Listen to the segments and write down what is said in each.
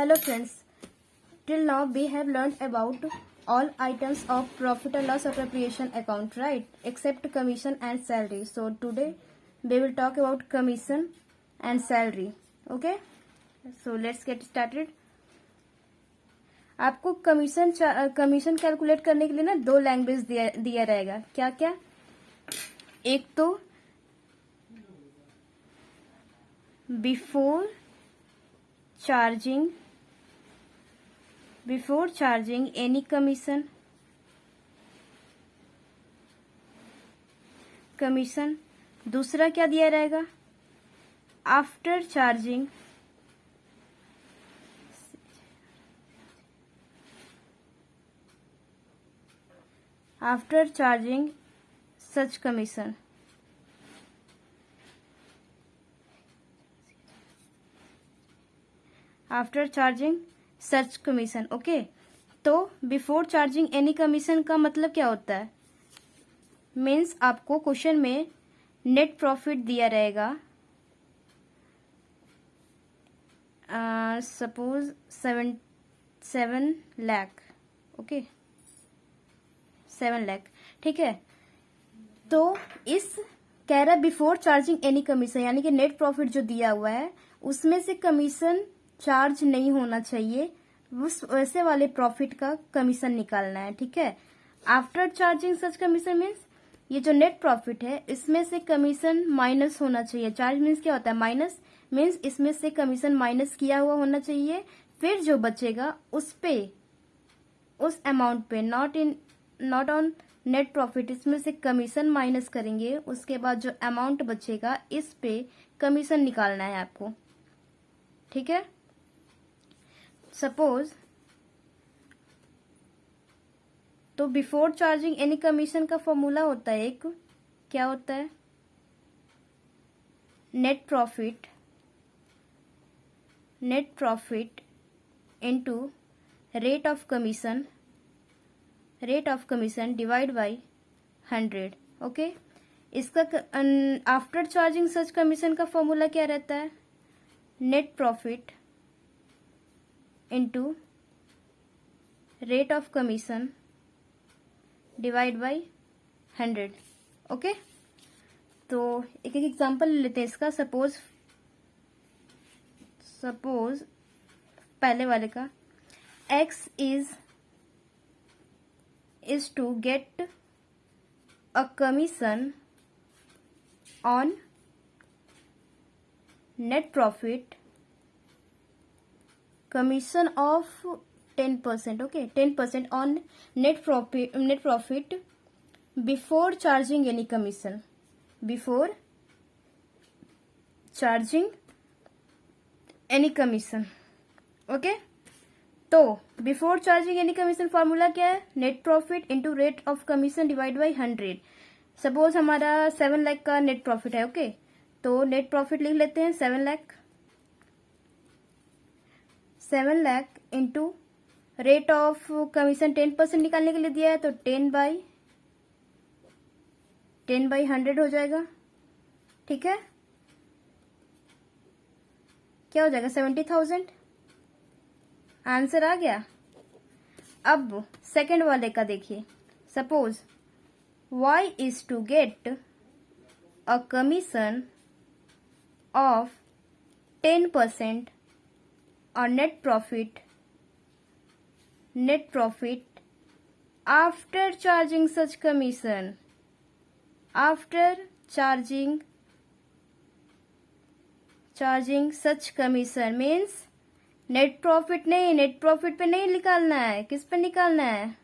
Hello friends, till now we have learned about all items of profit and loss appropriation account, right? Except commission and salary. So today we will talk about commission and salary. Okay? So let's get started. आपको commission calculate करने के लिए ना दो language दिया रहेगा. क्या क्या? एक तो बिफोर चार्जिंग एनी कमीशन. दूसरा क्या दिया रहेगा? आफ्टर चार्जिंग सच कमीशन. आफ्टर चार्जिंग सच कमीशन. ओके, तो बिफोर चार्जिंग एनी कमीशन का मतलब क्या होता है? मीन्स आपको क्वेश्चन में नेट प्रॉफिट दिया रहेगा. सपोज 7 लाख. ओके, 7 लाख. ठीक है, तो इस कह रहा है बिफोर चार्जिंग एनी कमीशन, यानी कि नेट प्रॉफिट जो दिया हुआ है उसमें से कमीशन चार्ज नहीं होना चाहिए. उस वैसे वाले प्रॉफिट का कमीशन निकालना है. ठीक है, आफ्टर चार्जिंग सच कमीशन मीन्स ये जो नेट प्रॉफिट है इसमें से कमीशन माइनस होना चाहिए. चार्ज मीन्स क्या होता है? माइनस. मीन्स इसमें से कमीशन माइनस किया हुआ होना चाहिए. फिर जो बचेगा उस पे, उस अमाउंट पे, नॉट ऑन नेट प्रॉफिट, इसमें से कमीशन माइनस करेंगे. उसके बाद जो अमाउंट बचेगा इस पे कमीशन निकालना है आपको. ठीक है, सपोज तो बिफोर चार्जिंग एनी कमीशन का फॉर्मूला होता है एक, क्या होता है? Net profit into rate of commission divide by 100. Okay, इसका आफ्टर चार्जिंग सच कमीशन का फॉर्मूला क्या रहता है? Net profit into rate of commission divide by 100. Okay, तो एक एग्जांपल लेते हैं इसका. सपोज पहले वाले का, x is to get a commission on net profit, commission of 10%. okay, 10% on net profit before charging any commission. Before charging any commission. Okay, तो before charging any commission formula क्या है? Net profit into rate of commission divide by 100. Suppose हमारा 7 लाख का net profit है. Okay, तो net profit लिख लेते हैं 7 lakh into rate of commission 10% निकालने के लिए दिया है, तो 10 बाई 100 हो जाएगा. ठीक है, क्या हो जाएगा? 70,000. आंसर आ गया. अब सेकंड वाले का देखिए. Suppose y is to get a commission of 10% on net profit after charging such commission. After charging such commission means net profit नहीं, नेट प्रॉफिट पे नहीं निकालना है. किस पे निकालना है?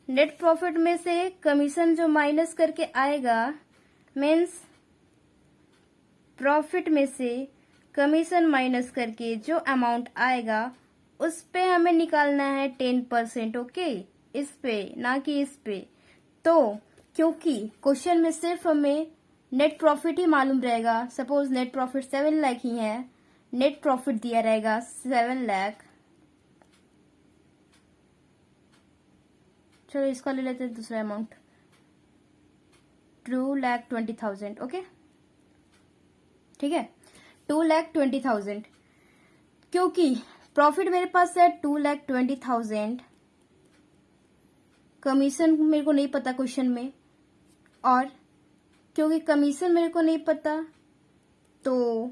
नेट प्रॉफिट में से कमीशन जो माइनस करके आएगा, मीन्स प्रॉफिट में से कमीशन माइनस करके जो अमाउंट आएगा उस पे हमें निकालना है 10%. ओके, इस पे, ना कि इस पे. तो क्योंकि क्वेश्चन में सिर्फ हमें नेट प्रॉफिट ही मालूम रहेगा. सपोज नेट प्रॉफिट 7 लाख ही है, नेट प्रॉफिट दिया रहेगा 7 लाख. चलो इसका ले लेते हैं दूसरा अमाउंट, 2,20,000. ओके, ठीक है, 2,20,000. क्योंकि प्रॉफिट मेरे पास है 2,20,000, कमीशन मेरे को नहीं पता क्वेश्चन में, और क्योंकि कमीशन मेरे को नहीं पता तो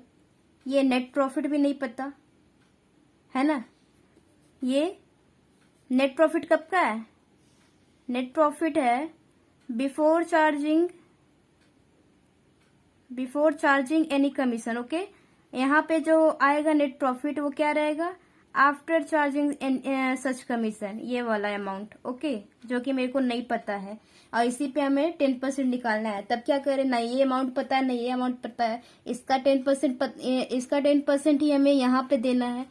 ये नेट प्रॉफिट भी नहीं पता, है ना। ये नेट प्रॉफिट कब का है? नेट प्रॉफिट है before charging any commission. Okay, यहाँ पे जो आएगा नेट प्रॉफिट वो क्या रहेगा? आफ्टर चार्जिंग सच कमीशन, ये वाला अमाउंट। ओके, जो कि मेरे को नहीं पता है और इसी पे हमें 10% निकालना है। तब क्या करें, ना ये अमाउंट पता है ना ये अमाउंट पता है, इसका 10% ही हमें यहाँ पे देना है,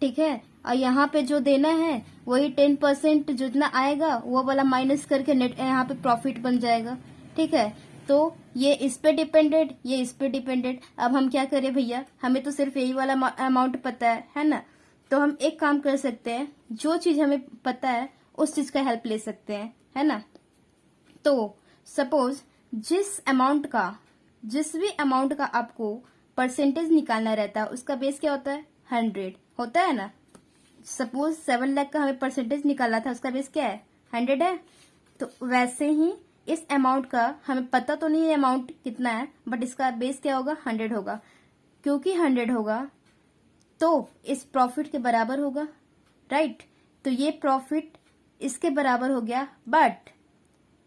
ठीक है। और यहाँ पे जो देना है वही 10% जितना आएगा वो वाला माइनस करके नेट यहाँ पे प्रॉफिट बन जाएगा, ठीक है। तो ये इस पे डिपेंडेड, ये इस पे डिपेंडेड। अब हम क्या करें भैया, हमें तो सिर्फ यही वाला अमाउंट पता है ना। तो हम एक काम कर सकते हैं, जो चीज हमें पता है उस चीज का हेल्प ले सकते हैं, है ना। तो सपोज जिस भी अमाउंट का आपको परसेंटेज निकालना रहता है उसका बेस क्या होता है? 100 होता है ना। सपोज 7 लाख का हमें परसेंटेज निकालना था, उसका बेस क्या है? 100 है। तो वैसे ही इस अमाउंट का हमें पता तो नहीं है अमाउंट कितना है, बट इसका बेस क्या होगा? 100 होगा। क्योंकि 100 होगा तो इस प्रॉफिट के बराबर होगा, राइट। तो ये प्रॉफिट इसके बराबर हो गया, but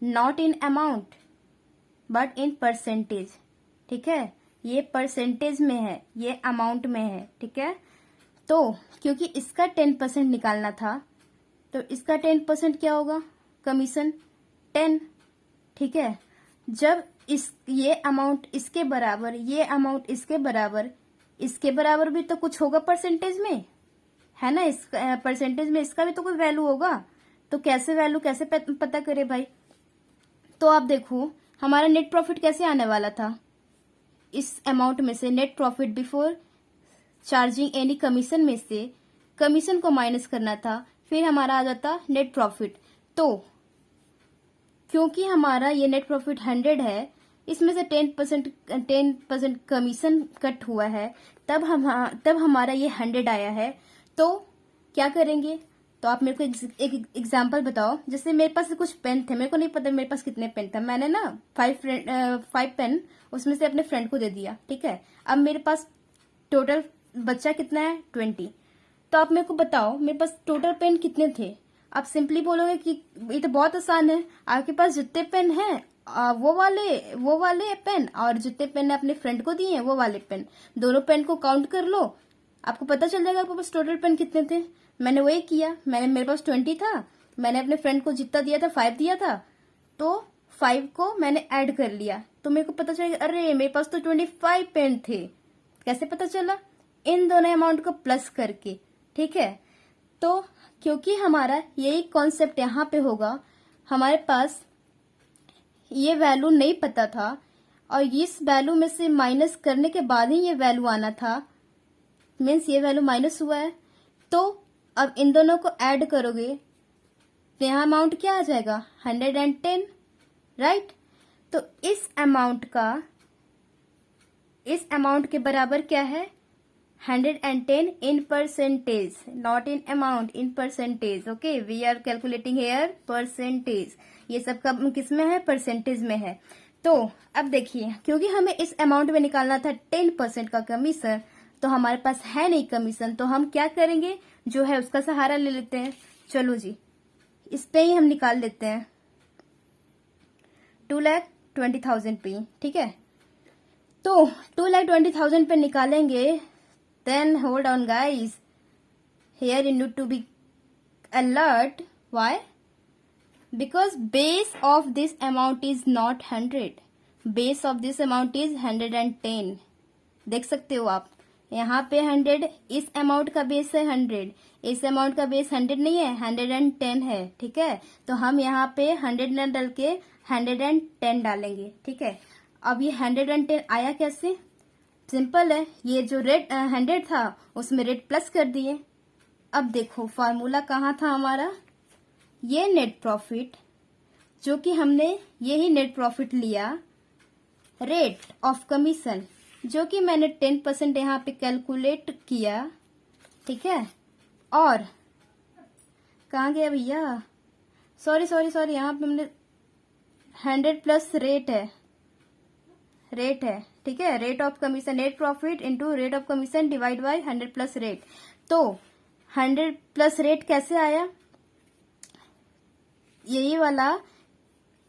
not in amount but in percentage, ठीक है। ये परसेंटेज में है, ये अमाउंट में है, ठीक है। तो क्योंकि इसका 10% निकालना था तो इसका 10% क्या होगा? कमीशन 10, ठीक है। जब ये अमाउंट इसके बराबर, ये अमाउंट इसके बराबर भी तो कुछ होगा परसेंटेज में, है ना। इस परसेंटेज में इसका भी तो कोई वैल्यू होगा। तो कैसे वैल्यू कैसे पता करे भाई? तो आप देखो हमारा नेट प्रॉफिट कैसे आने वाला था, इस अमाउंट में से net profit before charging any commission में से कमीशन को माइनस करना था, फिर हमारा आ जाता नेट प्रॉफिट। तो क्योंकि हमारा ये नेट प्रॉफिट 100 है, इसमें से 10% कमीशन कट हुआ है, तब हमारा ये 100 आया है। तो क्या करेंगे? तो आप मेरे को एक एग्जांपल बताओ। जैसे मेरे पास कुछ पेन थे, मेरे को नहीं पता मेरे पास कितने पेन थे, मैंने ना 5 पेन उसमें से अपने फ्रेंड को दे दिया, ठीक है। अब मेरे पास टोटल बच्चा कितना है? 20। तो आप मेरे को बताओ मेरे पास टोटल पेन कितने थे? आप सिंपली बोलोगे कि ये तो बहुत आसान है, आपके पास जितने पेन हैं वो वाले पेन, और जितने पेन अपने फ्रेंड को दिए हैं वो वाले पेन, दोनों पेन को काउंट कर लो, आपको पता चल जाएगा आपके पास टोटल पेन कितने थे। मैंने वही किया, मेरे पास 20 था, मैंने अपने फ्रेंड को जितना दिया था 5 दिया था, तो 5 को मैंने ऐड कर लिया, तो मेरे को पता चलेगा अरे मेरे पास तो 25 पेन थे। कैसे पता चला? इन दोनों अमाउंट को प्लस करके, ठीक है। तो क्योंकि हमारा यही कॉन्सेप्ट यहाँ पे होगा, हमारे पास ये वैल्यू नहीं पता था और इस वैल्यू में से माइनस करने के बाद ही ये वैल्यू आना था, मीन्स ये वैल्यू माइनस हुआ है। तो अब इन दोनों को ऐड करोगे तो यहाँ अमाउंट क्या आ जाएगा? 110, राइट। तो इस अमाउंट के बराबर क्या है? 110 in percentage, not in amount, in percentage. Okay, we are calculating here percentage. ये सब कब किस में है? परसेंटेज में है। तो अब देखिए, क्योंकि हमें इस अमाउंट में निकालना था 10% का कमीशन, तो हमारे पास है नहीं कमीशन, तो हम क्या करेंगे? जो है उसका सहारा ले लेते हैं। चलो जी, इस पे ही हम निकाल लेते हैं 2,20,000 पे, ठीक है। तो 2,20,000 पे निकालेंगे, then hold on guys, here you need to be alert. Why? Because base of this amount is not 100, base of this amount is 110। देख सकते हो आप यहाँ पे 100, इस अमाउंट का बेस है 100, इस अमाउंट का बेस 100 नहीं है, 110 है, ठीक है। तो हम यहाँ पे 100 न डाल के 110 डालेंगे, ठीक है। अब ये 110 आया कैसे? सिंपल है, ये जो रेट 100 था उसमें रेट प्लस कर दिए। अब देखो फॉर्मूला कहाँ था हमारा? ये नेट प्रॉफिट, जो कि हमने यही नेट प्रॉफिट लिया, रेट ऑफ कमीशन जो कि मैंने 10% यहाँ पे कैलकुलेट किया, ठीक है। और कहाँ गया भैया, सॉरी सॉरी सॉरी, यहाँ पे हमने 100 प्लस रेट है, ठीक है, rate of commission, net profit into rate of commission divide by 100 plus rate. तो 100 प्लस रेट कैसे आया, यही वाला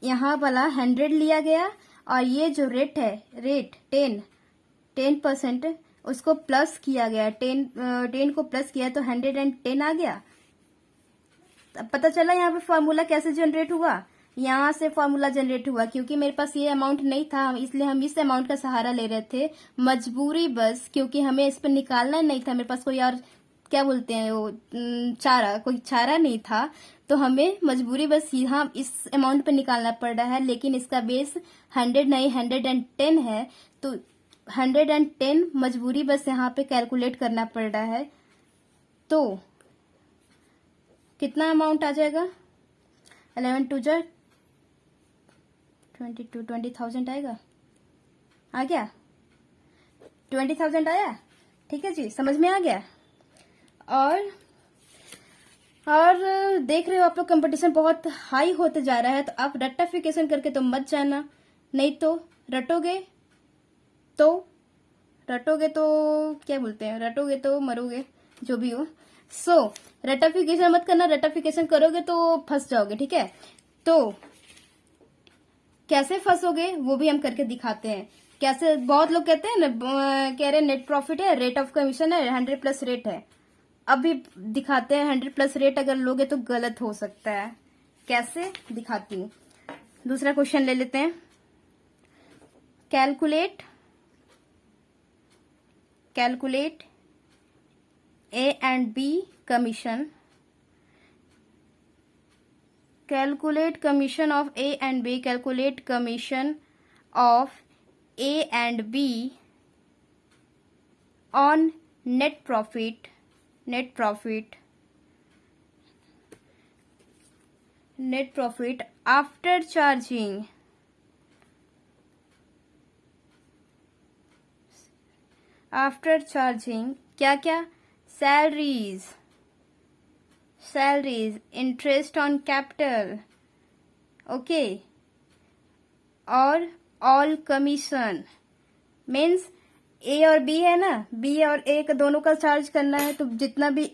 यहाँ वाला 100 लिया गया और ये जो रेट है, रेट 10% उसको प्लस किया गया, 10 को प्लस किया तो 110 आ गया। अब पता चला यहाँ पे फॉर्मूला कैसे जनरेट हुआ, यहाँ से फॉर्मूला जनरेट हुआ, क्योंकि मेरे पास ये अमाउंट नहीं था इसलिए हम इस अमाउंट का सहारा ले रहे थे, मजबूरी बस, क्योंकि हमें इस पर निकालना नहीं था, मेरे पास कोई और क्या बोलते हैं वो कोई चारा नहीं था, तो हमें मजबूरी बस यहाँ इस अमाउंट पे निकालना पड़ रहा है। लेकिन इसका बेस 100 नहीं 110 है, तो 110 मजबूरी बस यहाँ पे कैलकुलेट करना पड़ रहा है। तो कितना अमाउंट आ जाएगा, 11 2 जा 22, 20,000 आएगा, आ गया 20,000 आया, ठीक है जी, समझ में आ गया। और देख रहे हो आप लोग कंपटीशन बहुत हाई होते जा रहा है, तो आप रेक्टिफिकेशन करके तो मत जाना, नहीं तो रटोगे तो क्या बोलते हैं, रटोगे तो मरोगे, जो भी हो। सो रेक्टिफिकेशन मत करना, रेक्टिफिकेशन करोगे तो फंस जाओगे, ठीक है। तो कैसे फंसोगे वो भी हम करके दिखाते हैं, कैसे। बहुत लोग कहते हैं ना, कह रहे नेट प्रॉफिट है, रेट ऑफ कमीशन है, 100 प्लस रेट है। अभी दिखाते हैं 100 प्लस रेट अगर लोगे तो गलत हो सकता है, कैसे दिखाती हूँ। दूसरा क्वेश्चन ले लेते हैं, calculate A and B commission, calculate commission of A and B, calculate commission of A and B on net profit after charging क्या क्या, salaries, interest on capital, okay, और ऑल कमीशन। मीन्स ए और B है ना, B और ए का दोनों का चार्ज करना है, तो जितना भी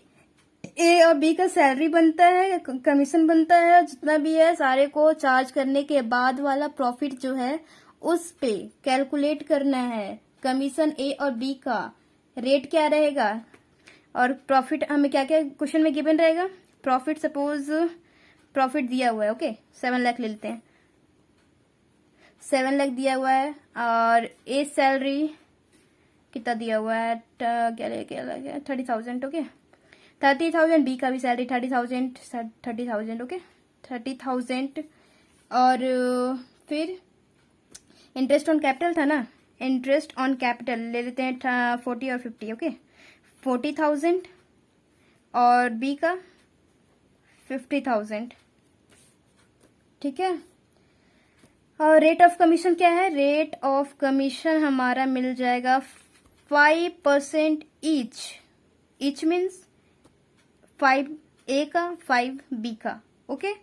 ए और बी का सैलरी बनता है, कमीशन बनता है, जितना भी है सारे को चार्ज करने के बाद वाला प्रॉफिट जो है उस पे कैलकुलेट करना है। कमीशन ए और बी का रेट क्या रहेगा, और प्रॉफिट हमें क्या क्या क्वेश्चन में गिवन रहेगा। प्रॉफिट, सपोज प्रॉफिट दिया हुआ है, ओके 7 लाख ले लेते हैं, 7 लाख दिया हुआ है, और ए सैलरी कितना दिया हुआ है, क्या लगे 30,000, ओके 30,000, बी का भी सैलरी 30,000, ओके 30,000, और फिर इंटरेस्ट ऑन कैपिटल था ना, इंटरेस्ट ऑन कैपिटल ले लेते हैं 40 और 50, ओके 40,000, और बी का 50,000, ठीक है। और रेट ऑफ कमीशन क्या है, रेट ऑफ कमीशन हमारा मिल जाएगा 5% ईच मीन्स 5 ए का 5 बी का, ओके।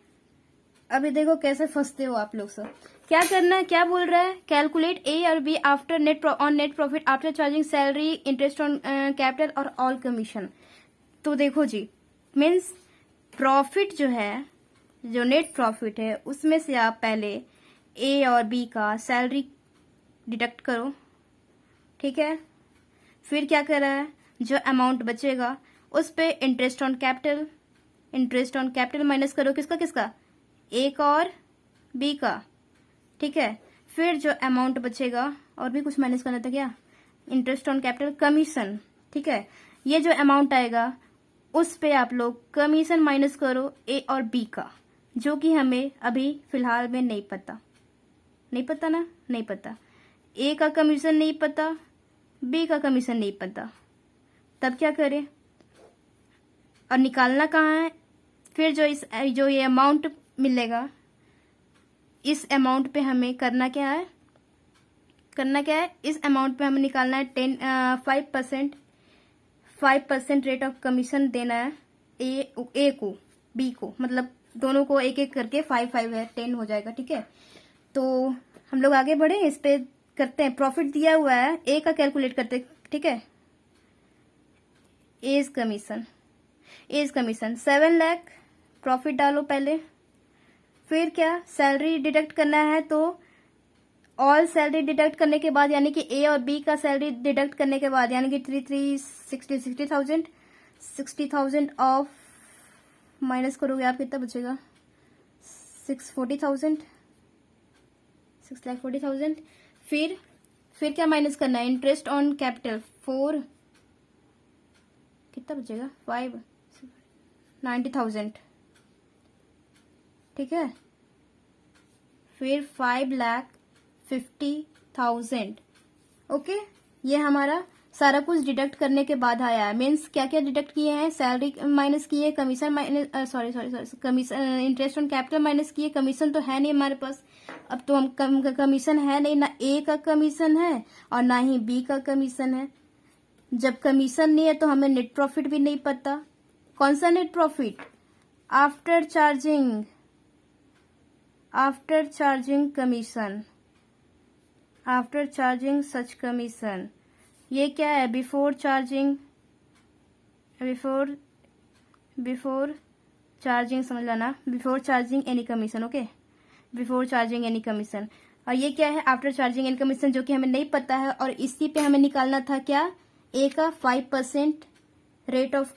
अभी देखो कैसे फंसते हो आप लोग सब। क्या करना है, क्या बोल रहा है, कैलकुलेट ए और B after net profit after charging salary, interest on capital और ऑल कमीशन। तो देखो जी, मीन्स प्रॉफिट जो है, जो नेट प्रॉफिट है, उसमें से आप पहले ए और बी का सैलरी डिडक्ट करो, ठीक है। फिर क्या कर रहा है, जो अमाउंट बचेगा उस पे इंटरेस्ट ऑन कैपिटल माइनस करो, किसका, ए का और बी का, ठीक है। फिर जो अमाउंट बचेगा, और भी कुछ माइनस करना था क्या, इंटरेस्ट ऑन कैपिटल, कमीशन, ठीक है। ये जो अमाउंट आएगा उस पे आप लोग कमीशन माइनस करो ए और बी का, जो कि हमें अभी फिलहाल में नहीं पता ना, नहीं पता, ए का कमीशन नहीं पता, बी का कमीशन नहीं पता, तब क्या करें, और निकालना कहाँ है। फिर जो ये अमाउंट मिलेगा, इस अमाउंट पे हमें करना क्या है, इस अमाउंट पे हमें निकालना है 5% रेट ऑफ कमीशन देना है, ए को बी को, मतलब दोनों को एक एक करके 5 है, 10 हो जाएगा। ठीक है, तो हम लोग आगे बढ़े, इस पे करते हैं। प्रॉफिट दिया हुआ है, ए का कैलकुलेट करते हैं। ठीक है, एज कमीशन 7 लाख प्रॉफिट डालो पहले। फिर क्या, सैलरी डिडक्ट करना है, तो ऑल सैलरी डिडक्ट करने के बाद, यानी कि ए और बी का सैलरी डिडक्ट करने के बाद, यानी कि 60,000 ऑफ माइनस करोगे आप, कितना बचेगा? 6,40,000। फिर क्या माइनस करना है? इंटरेस्ट ऑन कैपिटल 4, कितना बचेगा? 90,000। ठीक है, फिर 5,50,000। ओके, ये हमारा सारा कुछ डिडक्ट करने के बाद आया है। मीन्स क्या क्या डिडक्ट किए हैं? सैलरी माइनस किए, commission minus, sorry commission, interest on capital minus किए। कमीशन तो है नहीं हमारे पास, अब तो हम कमीशन है नहीं, ना ए का कमीशन है और ना ही बी का कमीशन है। जब कमीशन नहीं है तो हमें नेट प्रॉफिट भी नहीं पता। कौन सा net profit? After charging commission, after charging सच कमीशन। ये क्या है? बिफोर चार्जिंग समझ लेना, before charging any commission. Okay, before charging any commission. और ये क्या है? आफ्टर चार्जिंग एनी कमीशन, जो कि हमें नहीं पता है। और इसी पे हमें निकालना था क्या? ए का 5% रेट ऑफ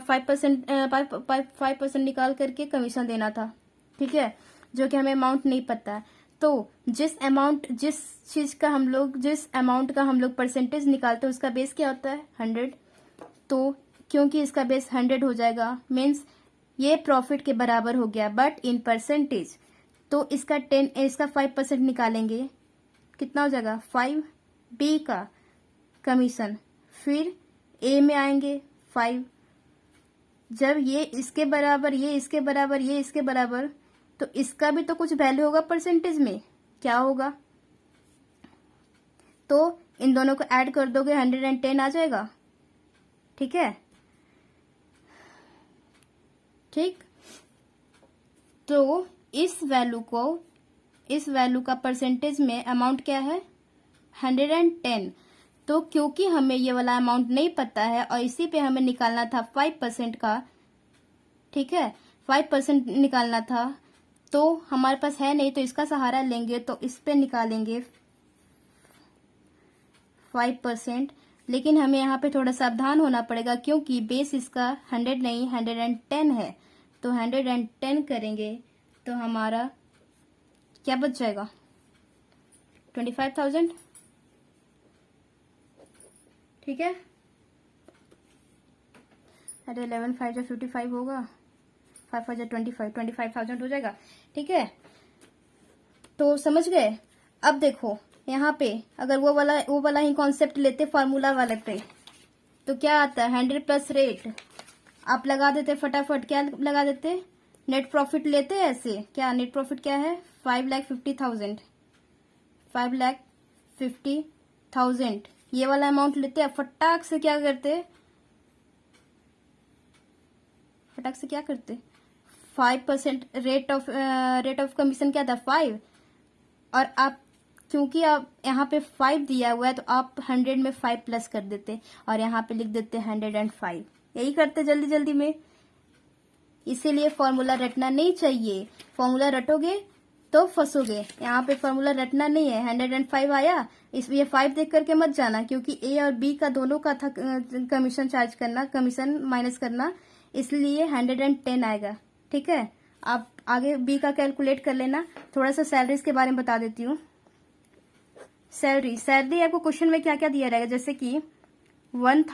5% निकाल करके कमीशन देना था। ठीक है, जो कि हमें अमाउंट नहीं पता है। तो जिस अमाउंट का हम लोग परसेंटेज निकालते हैं, उसका बेस क्या होता है? 100। तो क्योंकि इसका बेस 100 हो जाएगा, मीन्स ये प्रॉफिट के बराबर हो गया, बट इन परसेंटेज। तो इसका 5% निकालेंगे, कितना हो जाएगा? 5। बी का कमीशन, फिर ए में आएंगे 5। जब ये इसके बराबर, ये इसके बराबर, ये इसके बराबर, तो इसका भी तो कुछ वैल्यू होगा परसेंटेज में। क्या होगा? तो इन दोनों को ऐड कर दोगे, 110 आ जाएगा। ठीक है, ठीक। तो इस वैल्यू का परसेंटेज में अमाउंट क्या है? 110। तो क्योंकि हमें ये वाला अमाउंट नहीं पता है और इसी पे हमें निकालना था 5% का। ठीक है, 5% निकालना था, तो हमारे पास है नहीं, तो इसका सहारा लेंगे, तो इस पे निकालेंगे 5%। लेकिन हमें यहाँ पे थोड़ा सावधान होना पड़ेगा, क्योंकि बेस इसका 100 नहीं 110 है। तो 110 करेंगे तो हमारा क्या बच जाएगा? 25,000। ठीक है, अरे 11 5 जो 55 होगा, 5 5 25,000 हो जाएगा। ठीक है, तो समझ गए। अब देखो यहाँ पे अगर वो वाला ही कॉन्सेप्ट लेते फार्मूला वाले पे, तो क्या आता है? 100 प्लस रेट आप लगा देते फटाफट। क्या लगा देते? नेट प्रॉफिट लेते ऐसे। क्या नेट प्रॉफिट क्या है? 5,50,000। 5,50,000 ये वाला अमाउंट लेते। अब फटाक से क्या करते? 5% रेट ऑफ कमीशन क्या था? 5। और आप क्योंकि आप यहाँ पे 5 दिया हुआ है, तो आप 100 में 5 प्लस कर देते और यहाँ पे लिख देते 105। यही करते जल्दी जल्दी में। इसीलिए फॉर्मूला रटना नहीं चाहिए। फॉर्मूला रटोगे तो फंसोगे। यहाँ पे फॉर्मूला रटना नहीं है। 105 आया, इसलिए 5 देख करके मत जाना, क्योंकि ए और बी का दोनों का था कमीशन चार्ज करना, कमीशन माइनस करना, इसलिए 110 आएगा। ठीक है, आप आगे बी का कैलकुलेट कर लेना। थोड़ा सा सैलरीज के बारे में बता देती हूँ। सैलरी आपको क्वेश्चन में क्या क्या दिया रहेगा, जैसे कि 1,000